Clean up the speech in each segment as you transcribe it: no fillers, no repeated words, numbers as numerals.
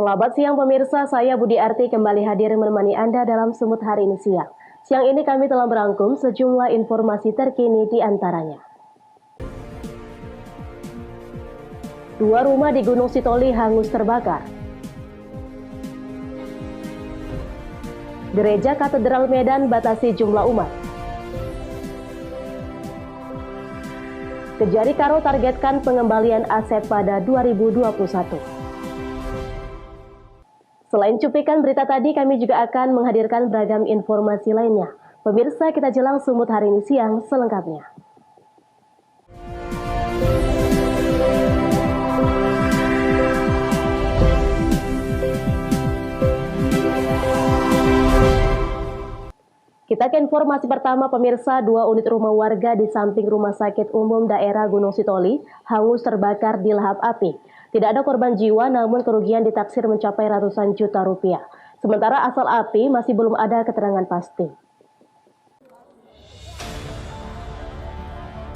Selamat siang pemirsa, saya Budi Arti kembali hadir menemani Anda dalam Semut hari ini siang. Siang ini kami telah merangkum sejumlah informasi terkini di antaranya. 2 rumah di Gunung Sitoli hangus terbakar. Gereja Katedral Medan batasi jumlah umat. Kejari Karo targetkan pengembalian aset pada 2021. Selain cuplikan berita tadi, kami juga akan menghadirkan beragam informasi lainnya. Pemirsa, kita jelang Sumut hari ini siang selengkapnya. Kita ke informasi pertama pemirsa, 2 unit rumah warga di samping Rumah Sakit Umum Daerah Gunung Sitoli hangus terbakar di lahap api. Tidak ada korban jiwa namun kerugian ditaksir mencapai ratusan juta rupiah. Sementara asal api masih belum ada keterangan pasti.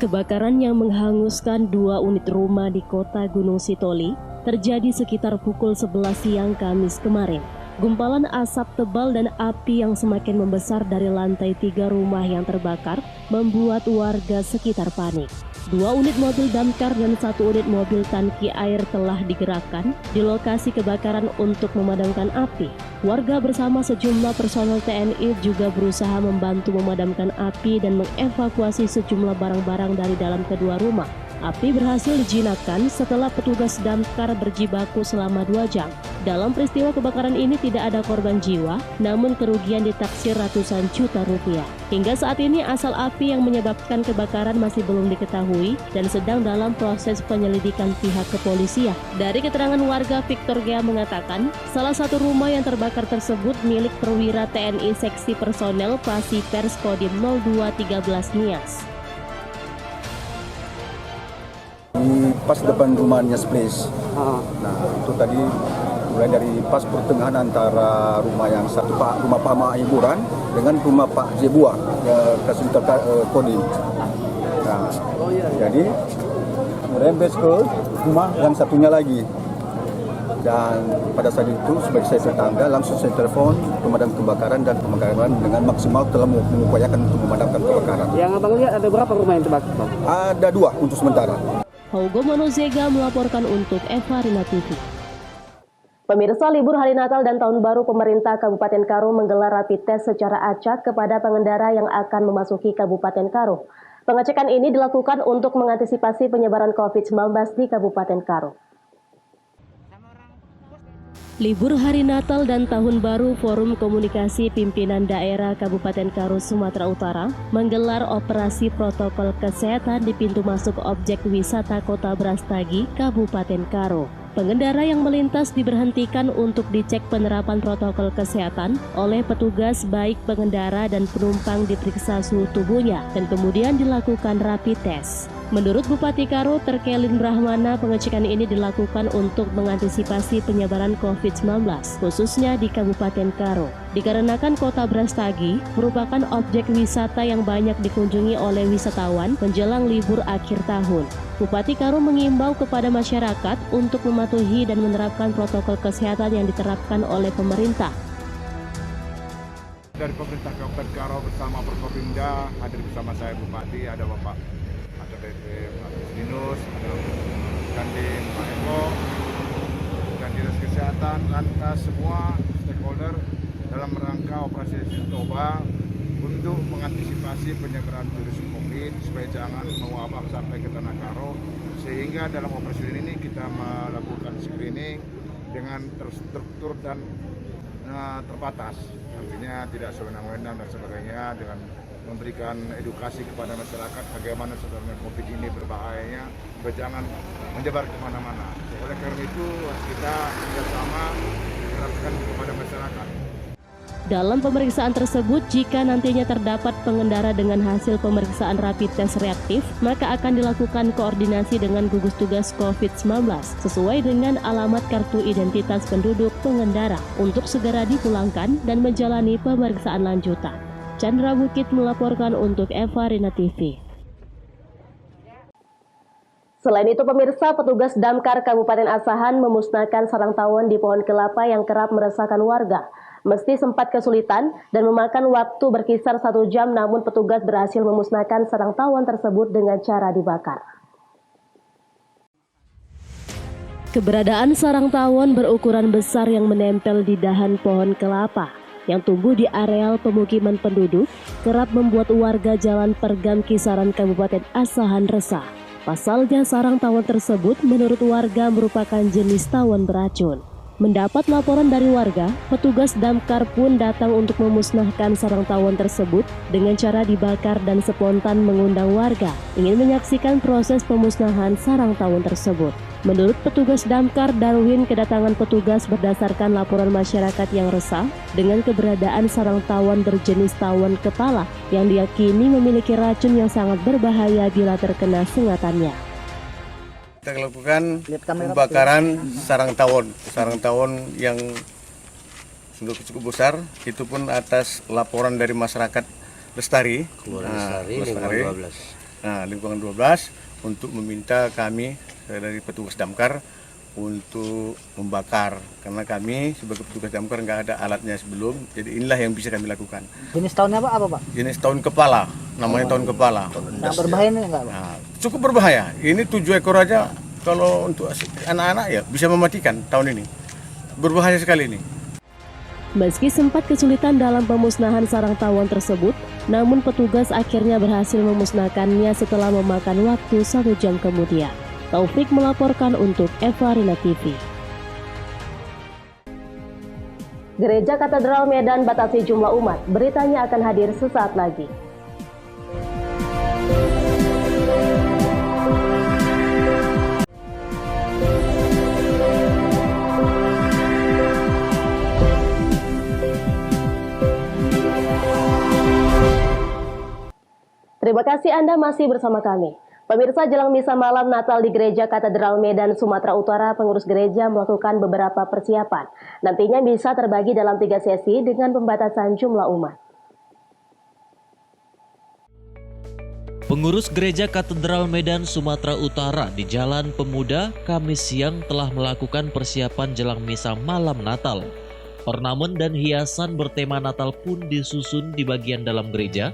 Kebakaran yang menghanguskan 2 unit rumah di kota Gunung Sitoli terjadi sekitar pukul 11 siang Kamis kemarin. Gumpalan asap tebal dan api yang semakin membesar dari lantai 3 rumah yang terbakar membuat warga sekitar panik. 2 unit mobil damkar dan 1 unit mobil tangki air telah digerakkan di lokasi kebakaran untuk memadamkan api. Warga bersama sejumlah personel TNI juga berusaha membantu memadamkan api dan mengevakuasi sejumlah barang-barang dari dalam kedua rumah. Api berhasil dijinakkan setelah petugas damkar berjibaku selama 2 jam. Dalam peristiwa kebakaran ini tidak ada korban jiwa, namun kerugian ditaksir ratusan juta rupiah. Hingga saat ini asal api yang menyebabkan kebakaran masih belum diketahui dan sedang dalam proses penyelidikan pihak kepolisian. Dari keterangan warga, Victor Gea mengatakan, salah satu rumah yang terbakar tersebut milik perwira TNI Seksi Personel Pasi Pers Kodim 0213 Nias. Pas depan rumahnya Splash. Nah, itu tadi mulai dari pas pertengahan antara rumah yang satu rumah Pak Ma Hiburan dengan rumah Pak Jebua kasih Kodim. Nah, jadi merembes ke rumah yang satunya lagi. Dan pada saat itu sebagai saya tetangga langsung saya telepon pemadam kebakaran dan pemakaran dengan maksimal telah mengupayakan untuk memadamkan kebakaran. Yang abang lihat ada berapa rumah yang terbakar? Ada 2 untuk sementara. Hogo Monozega melaporkan untuk Eva Rina TV. Pemirsa, libur hari Natal dan Tahun Baru, pemerintah Kabupaten Karo menggelar rapid test secara acak kepada pengendara yang akan memasuki Kabupaten Karo. Pengecekan ini dilakukan untuk mengantisipasi penyebaran COVID-19 di Kabupaten Karo. Libur hari Natal dan Tahun Baru, Forum Komunikasi Pimpinan Daerah Kabupaten Karo Sumatera Utara menggelar operasi protokol kesehatan di pintu masuk objek wisata Kota Brastagi, Kabupaten Karo. Pengendara yang melintas diberhentikan untuk dicek penerapan protokol kesehatan oleh petugas, baik pengendara dan penumpang diperiksa suhu tubuhnya dan kemudian dilakukan rapid test. Menurut Bupati Karo, Terkelin Brahmana, pengecekan ini dilakukan untuk mengantisipasi penyebaran COVID-19, khususnya di Kabupaten Karo. Dikarenakan Kota Brastagi merupakan objek wisata yang banyak dikunjungi oleh wisatawan menjelang libur akhir tahun. Bupati Karo mengimbau kepada masyarakat untuk mematuhi dan menerapkan protokol kesehatan yang diterapkan oleh pemerintah. Dari pemerintah Kabupaten Karo bersama Forkopimda, hadir bersama saya Bupati, ada Bapak Pak Dinus, ada Kandim Pak Eko, dan Dinas Kesehatan, lantas semua stakeholder dalam rangka operasi Toba untuk mengantisipasi penyebaran virus COVID supaya jangan mewabah sampai ke Tanah Karo, sehingga dalam operasi ini kita melakukan screening dengan terstruktur dan terbatas, artinya tidak sewenang-wenang dan sebagainya, dengan memberikan edukasi kepada masyarakat bagaimana sebenarnya COVID ini berbahayanya, supaya jangan menyebar kemana-mana. Oleh karena itu kita bersama menerapkan kepada masyarakat. Dalam pemeriksaan tersebut, jika nantinya terdapat pengendara dengan hasil pemeriksaan rapid test reaktif, maka akan dilakukan koordinasi dengan gugus tugas COVID-19 sesuai dengan alamat kartu identitas penduduk pengendara untuk segera dipulangkan dan menjalani pemeriksaan lanjutan. Chandra Bukit melaporkan untuk Eva Rina TV. Selain itu pemirsa, petugas Damkar Kabupaten Asahan memusnahkan sarang tawon di pohon kelapa yang kerap meresahkan warga. Meski sempat kesulitan dan memakan waktu berkisar 1 jam, namun petugas berhasil memusnahkan sarang tawon tersebut dengan cara dibakar. Keberadaan sarang tawon berukuran besar yang menempel di dahan pohon kelapa yang tumbuh di areal pemukiman penduduk kerap membuat warga Jalan Pergam Kisaran Kabupaten Asahan resah. Pasalnya sarang tawon tersebut menurut warga merupakan jenis tawon beracun. Mendapat laporan dari warga, petugas damkar pun datang untuk memusnahkan sarang tawon tersebut dengan cara dibakar dan spontan mengundang warga ingin menyaksikan proses pemusnahan sarang tawon tersebut. Menurut petugas damkar, Darwin kedatangan petugas berdasarkan laporan masyarakat yang resah dengan keberadaan sarang tawon berjenis tawon kepala yang diyakini memiliki racun yang sangat berbahaya bila terkena sengatannya. Kita lakukan pembakaran sarang tawon yang cukup besar. Itu pun atas laporan dari masyarakat Lestari, lingkungan 12 untuk meminta kami dari petugas damkar untuk membakar, karena kami sebagai petugas damkar nggak ada alatnya sebelum, jadi inilah yang bisa kami lakukan. Jenis tahunnya apa Pak? Jenis tahun kepala, namanya tahun kepala. Nah, berbahaya ini enggak Pak? Nah, cukup berbahaya. Ini 7 ekor aja kalau untuk anak-anak ya bisa mematikan tahun ini. Berbahaya sekali ini. Meski sempat kesulitan dalam pemusnahan sarang tawon tersebut, namun petugas akhirnya berhasil memusnahkannya setelah memakan waktu 1 jam kemudian. Taufik melaporkan untuk Evarina TV. Gereja Katedral Medan batasi jumlah umat. Beritanya akan hadir sesaat lagi. Terima kasih Anda masih bersama kami. Pemirsa, jelang misa malam Natal di Gereja Katedral Medan, Sumatera Utara, pengurus gereja melakukan beberapa persiapan. Nantinya misa terbagi dalam 3 sesi dengan pembatasan jumlah umat. Pengurus Gereja Katedral Medan, Sumatera Utara di Jalan Pemuda, Kamis siang telah melakukan persiapan jelang misa malam Natal. Ornamen dan hiasan bertema Natal pun disusun di bagian dalam gereja,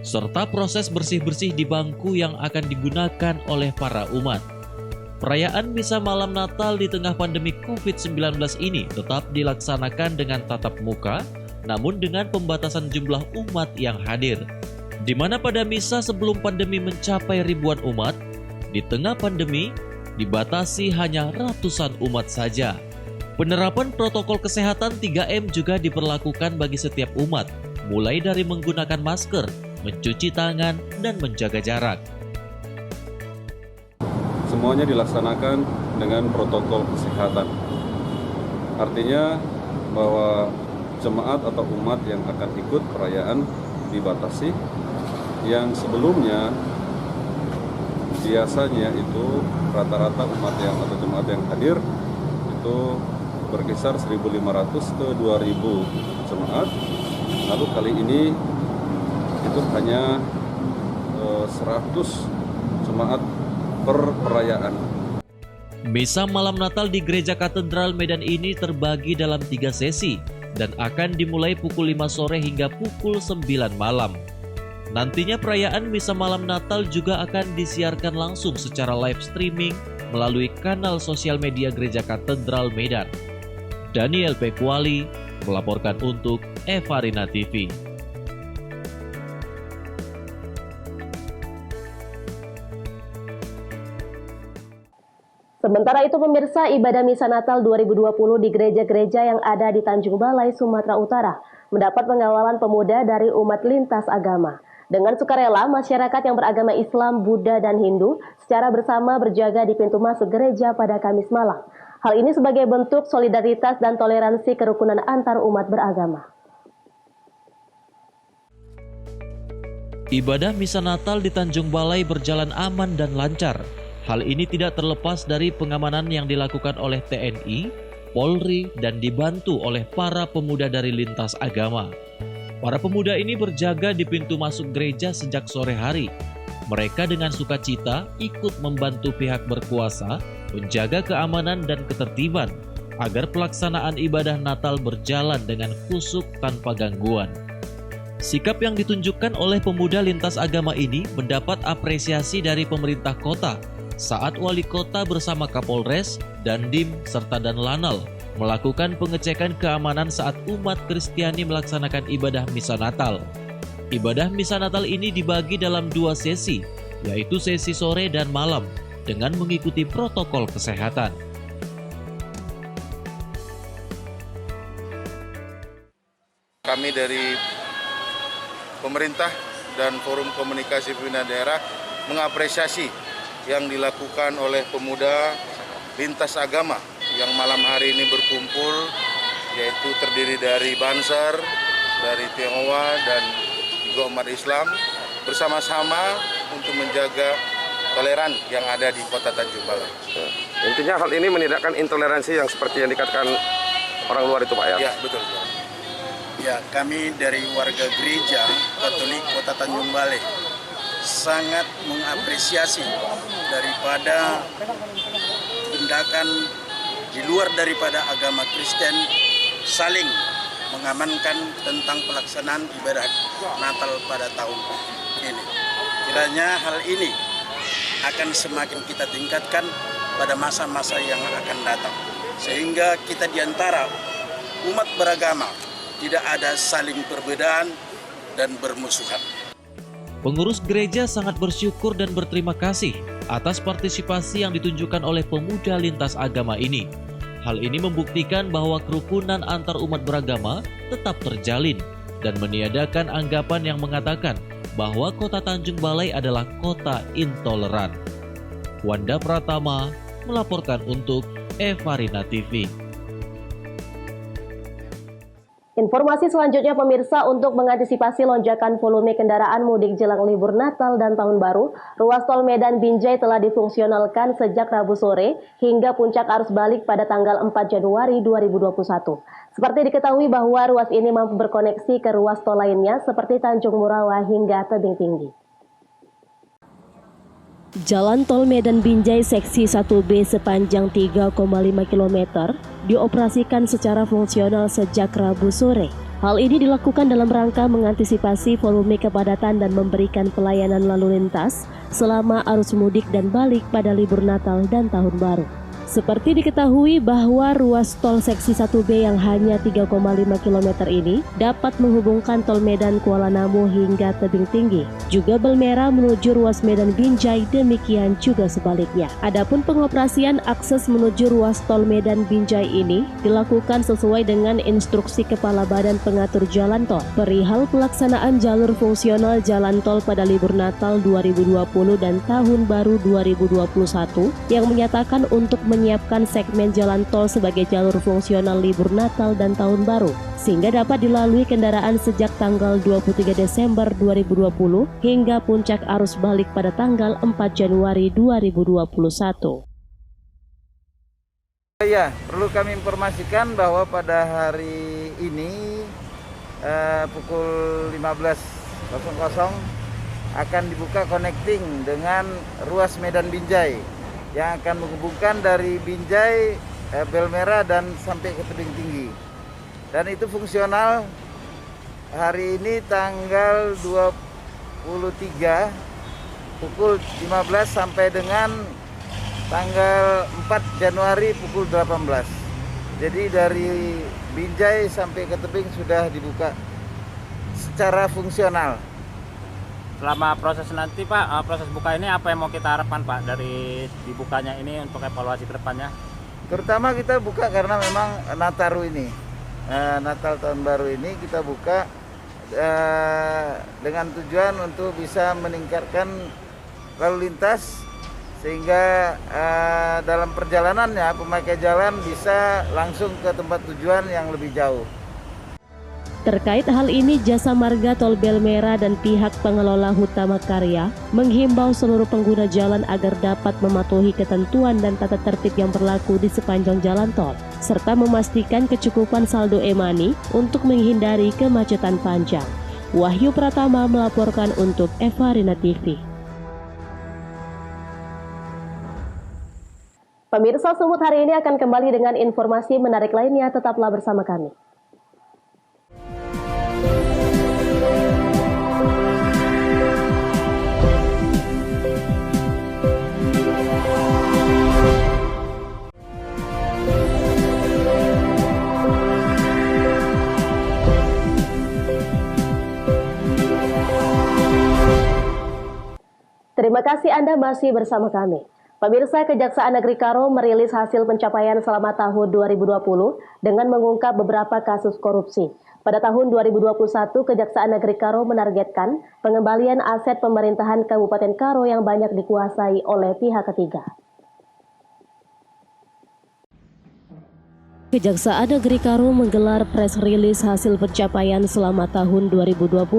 serta proses bersih-bersih di bangku yang akan digunakan oleh para umat. Perayaan misa malam Natal di tengah pandemi COVID-19 ini tetap dilaksanakan dengan tatap muka, namun dengan pembatasan jumlah umat yang hadir. Di mana pada misa sebelum pandemi mencapai ribuan umat, di tengah pandemi dibatasi hanya ratusan umat saja. Penerapan protokol kesehatan 3M juga diberlakukan bagi setiap umat, mulai dari menggunakan masker, mencuci tangan, dan menjaga jarak. Semuanya dilaksanakan dengan protokol kesehatan. Artinya bahwa jemaat atau umat yang akan ikut perayaan dibatasi, yang sebelumnya biasanya itu rata-rata umat yang atau jemaat yang hadir itu berkisar 1.500 ke 2.000 jemaat. Lalu kali ini itu hanya 100 jemaat per perayaan. Misa malam Natal di Gereja Katedral Medan ini terbagi dalam 3 sesi dan akan dimulai pukul 5 sore hingga pukul 9 malam. Nantinya perayaan misa malam Natal juga akan disiarkan langsung secara live streaming melalui kanal sosial media Gereja Katedral Medan. Daniel Pekuali melaporkan untuk Evarina TV. Sementara itu pemirsa, ibadah misa Natal 2020 di gereja-gereja yang ada di Tanjung Balai, Sumatera Utara mendapat pengawalan pemuda dari umat lintas agama. Dengan sukarela, masyarakat yang beragama Islam, Buddha, dan Hindu secara bersama berjaga di pintu masuk gereja pada Kamis malam. Hal ini sebagai bentuk solidaritas dan toleransi kerukunan antar umat beragama. Ibadah misa Natal di Tanjung Balai berjalan aman dan lancar. Hal ini tidak terlepas dari pengamanan yang dilakukan oleh TNI, Polri, dan dibantu oleh para pemuda dari lintas agama. Para pemuda ini berjaga di pintu masuk gereja sejak sore hari. mereka dengan sukacita ikut membantu pihak berkuasa menjaga keamanan dan ketertiban agar pelaksanaan ibadah Natal berjalan dengan khusyuk tanpa gangguan. Sikap yang ditunjukkan oleh pemuda lintas agama ini mendapat apresiasi dari pemerintah kota saat wali kota bersama Kapolres, Dandim, serta Danlanal melakukan pengecekan keamanan saat umat Kristiani melaksanakan ibadah Misa Natal. Ibadah Misa Natal ini dibagi dalam 2 sesi, yaitu sesi sore dan malam, dengan mengikuti protokol kesehatan. Kami dari pemerintah dan Forum Komunikasi Pimpinan Daerah mengapresiasi yang dilakukan oleh pemuda lintas agama yang malam hari ini berkumpul, yaitu terdiri dari Banser, dari Tionghoa, dan juga umat Islam bersama-sama untuk menjaga toleran yang ada di Kota Tanjung Balai. Intinya hal ini menindakkan intoleransi yang seperti yang dikatakan orang luar itu, Pak, ya? Ya, betul. Ya, kami dari warga gereja Katolik Kota Tanjung Balai sangat mengapresiasi daripada tindakan di luar daripada agama Kristen saling mengamankan tentang pelaksanaan ibadah Natal pada tahun ini. Kiranya hal ini akan semakin kita tingkatkan pada masa-masa yang akan datang. Sehingga kita diantara umat beragama tidak ada saling perbedaan dan bermusuhan. Pengurus gereja sangat bersyukur dan berterima kasih atas partisipasi yang ditunjukkan oleh pemuda lintas agama ini. Hal ini membuktikan bahwa kerukunan antar umat beragama tetap terjalin dan meniadakan anggapan yang mengatakan bahwa Kota Tanjung Balai adalah kota intoleran. Wanda Pratama melaporkan untuk Evarina TV. Informasi selanjutnya pemirsa, untuk mengantisipasi lonjakan volume kendaraan mudik jelang libur Natal dan Tahun Baru, ruas tol Medan Binjai telah difungsionalkan sejak Rabu sore hingga puncak arus balik pada tanggal 4 Januari 2021. Seperti diketahui bahwa ruas ini mampu berkoneksi ke ruas tol lainnya seperti Tanjung Murawa hingga Tebing Tinggi. Jalan tol Medan Binjai seksi 1B sepanjang 3,5 km dioperasikan secara fungsional sejak Rabu sore. Hal ini dilakukan dalam rangka mengantisipasi volume kepadatan dan memberikan pelayanan lalu lintas selama arus mudik dan balik pada libur Natal dan Tahun Baru. Seperti diketahui bahwa ruas tol seksi 1B yang hanya 3,5 km ini dapat menghubungkan tol Medan Kuala Namu hingga Tebing Tinggi, juga Belmera menuju ruas Medan Binjai, demikian juga sebaliknya. Adapun pengoperasian akses menuju ruas tol Medan Binjai ini dilakukan sesuai dengan instruksi Kepala Badan Pengatur Jalan Tol perihal pelaksanaan jalur fungsional jalan tol pada libur Natal 2020 dan Tahun Baru 2021 yang menyatakan untuk menyiapkan segmen jalan tol sebagai jalur fungsional libur Natal dan Tahun Baru, sehingga dapat dilalui kendaraan sejak tanggal 23 Desember 2020 hingga puncak arus balik pada tanggal 4 Januari 2021. Ya, perlu kami informasikan bahwa pada hari ini pukul 15.00 akan dibuka connecting dengan ruas Medan Binjai yang akan menghubungkan dari Binjai, Belmera dan sampai ke Tebing Tinggi. Dan itu fungsional hari ini tanggal 23 pukul 15 sampai dengan tanggal 4 Januari pukul 18. Jadi dari Binjai sampai ke Tebing sudah dibuka secara fungsional. Selama proses nanti Pak, proses buka ini apa yang mau kita harapkan Pak dari dibukanya ini untuk evaluasi ke depannya? Terutama kita buka karena memang Nataru ini, Natal Tahun Baru ini kita buka dengan tujuan untuk bisa meningkatkan lalu lintas sehingga dalam perjalanannya pemakai jalan bisa langsung ke tempat tujuan yang lebih jauh. Terkait hal ini, Jasa Marga Tol Belmera dan pihak pengelola Hutama Karya menghimbau seluruh pengguna jalan agar dapat mematuhi ketentuan dan tata tertib yang berlaku di sepanjang jalan tol, serta memastikan kecukupan saldo e-money untuk menghindari kemacetan panjang. Wahyu Pratama melaporkan untuk Evarina TV. Pemirsa, Sumut hari ini akan kembali dengan informasi menarik lainnya. Tetaplah bersama kami. Terima kasih Anda masih bersama kami. Pemirsa, Kejaksaan Negeri Karo merilis hasil pencapaian selama tahun 2020 dengan mengungkap beberapa kasus korupsi. Pada tahun 2021, Kejaksaan Negeri Karo menargetkan pengembalian aset pemerintahan Kabupaten Karo yang banyak dikuasai oleh pihak ketiga. Kejaksaan Negeri Karo menggelar press release hasil pencapaian selama tahun 2020.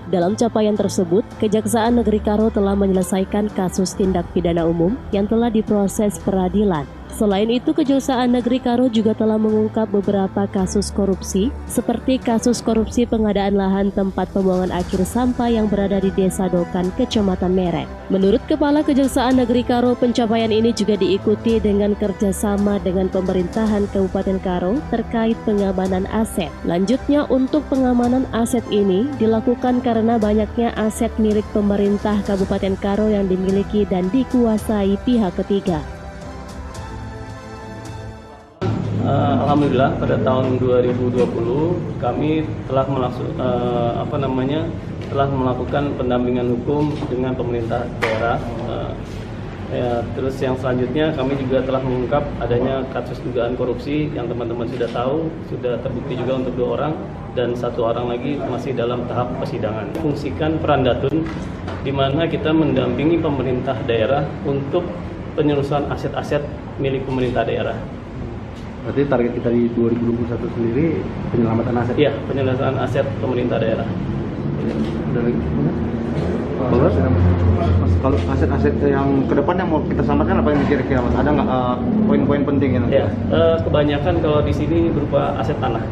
Dalam capaian tersebut, Kejaksaan Negeri Karo telah menyelesaikan kasus tindak pidana umum yang telah diproses peradilan. Selain itu, Kejaksaan Negeri Karo juga telah mengungkap beberapa kasus korupsi, seperti kasus korupsi pengadaan lahan tempat pembuangan akhir sampah yang berada di Desa Dokan, Kecamatan Merek. Menurut Kepala Kejaksaan Negeri Karo, pencapaian ini juga diikuti dengan kerjasama dengan pemerintahan Kabupaten Karo terkait pengamanan aset. Lanjutnya, untuk pengamanan aset ini dilakukan karena banyaknya aset milik pemerintah Kabupaten Karo yang dimiliki dan dikuasai pihak ketiga. Alhamdulillah pada tahun 2020 kami telah melakukan pendampingan hukum dengan pemerintah daerah. Terus yang selanjutnya kami juga telah mengungkap adanya kasus dugaan korupsi yang teman-teman sudah tahu, sudah terbukti juga untuk 2 orang dan 1 orang lagi masih dalam tahap persidangan. Fungsikan peran Datun di mana kita mendampingi pemerintah daerah untuk penyeluruhan aset-aset milik pemerintah daerah. Berarti target kita di 2021 sendiri penyelamatan aset? Iya, penyelamatan aset pemerintah daerah. Dari Mas, kalau aset-aset yang ke depan yang mau kita selamatkan apa yang kira-kira Mas? Ada nggak poin-poin penting yang ya? Kebanyakan kalau di sini berupa aset tanah.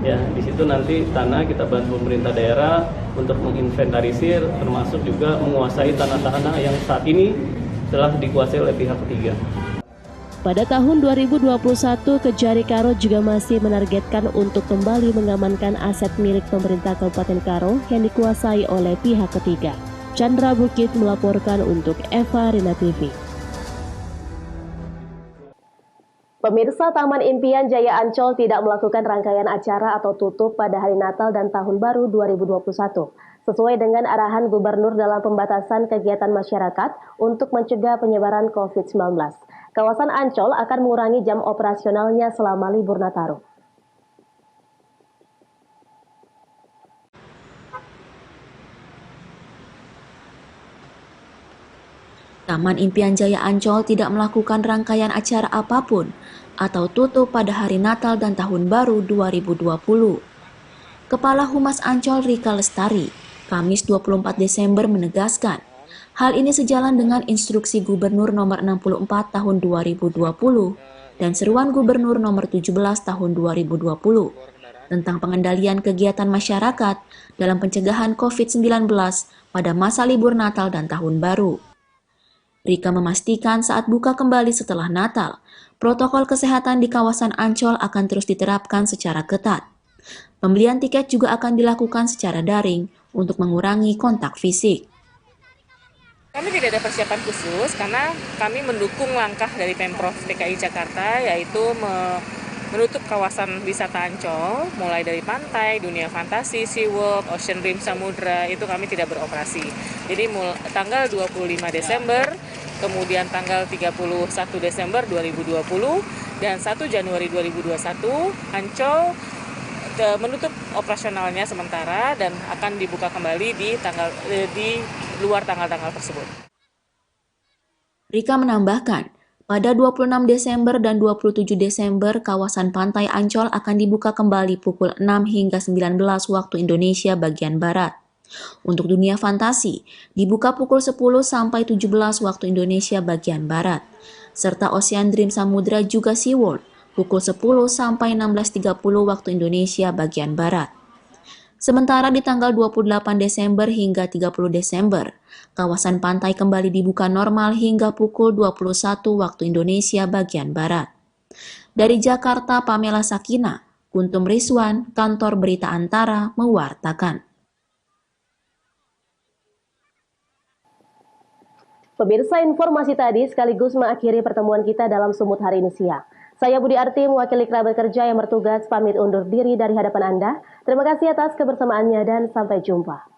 Ya, di situ nanti tanah kita bantu pemerintah daerah untuk menginventarisir, termasuk juga menguasai tanah-tanah yang saat ini telah dikuasai oleh pihak ketiga. Pada tahun 2021, Kejari Karo juga masih menargetkan untuk kembali mengamankan aset milik pemerintah Kabupaten Karo yang dikuasai oleh pihak ketiga. Chandra Bukit melaporkan untuk Eva Rina TV. Pemirsa, Taman Impian Jaya Ancol tidak melakukan rangkaian acara atau tutup pada hari Natal dan Tahun Baru 2021. Sesuai dengan arahan Gubernur dalam pembatasan kegiatan masyarakat untuk mencegah penyebaran COVID-19. Kawasan Ancol akan mengurangi jam operasionalnya selama libur Nataru. Taman Impian Jaya Ancol tidak melakukan rangkaian acara apapun atau tutup pada hari Natal dan Tahun Baru 2020. Kepala Humas Ancol Rika Lestari, Kamis 24 Desember menegaskan, hal ini sejalan dengan instruksi Gubernur nomor 64 tahun 2020 dan seruan Gubernur nomor 17 tahun 2020 tentang pengendalian kegiatan masyarakat dalam pencegahan COVID-19 pada masa libur Natal dan Tahun Baru. Rika memastikan saat buka kembali setelah Natal, protokol kesehatan di kawasan Ancol akan terus diterapkan secara ketat. Pembelian tiket juga akan dilakukan secara daring untuk mengurangi kontak fisik. Kami tidak ada persiapan khusus karena kami mendukung langkah dari Pemprov DKI Jakarta, yaitu menutup kawasan wisata Ancol, mulai dari pantai, dunia fantasi, SeaWorld, Ocean Dream Samudra, itu kami tidak beroperasi. Jadi tanggal 25 Desember, kemudian tanggal 31 Desember 2020, dan 1 Januari 2021, Ancol menutup operasionalnya sementara dan akan dibuka kembali di luar tanggal-tanggal tersebut. Rika menambahkan, pada 26 Desember dan 27 Desember, kawasan pantai Ancol akan dibuka kembali pukul 6 hingga 19 waktu Indonesia bagian Barat. Untuk dunia fantasi, dibuka pukul 10 sampai 17 waktu Indonesia bagian Barat. Serta Ocean Dream Samudra juga SeaWorld, pukul 10 sampai 16.30 waktu Indonesia bagian Barat. Sementara di tanggal 28 Desember hingga 30 Desember, kawasan pantai kembali dibuka normal hingga pukul 21 waktu Indonesia bagian Barat. Dari Jakarta, Pamela Sakina, Kuntum Rizwan, Kantor Berita Antara, mewartakan. Pemirsa, informasi tadi sekaligus mengakhiri pertemuan kita dalam Sumut hari ini siang. Saya Budi Arti, mewakili kerabat kerja yang bertugas, pamit undur diri dari hadapan Anda. Terima kasih atas kebersamaannya dan sampai jumpa.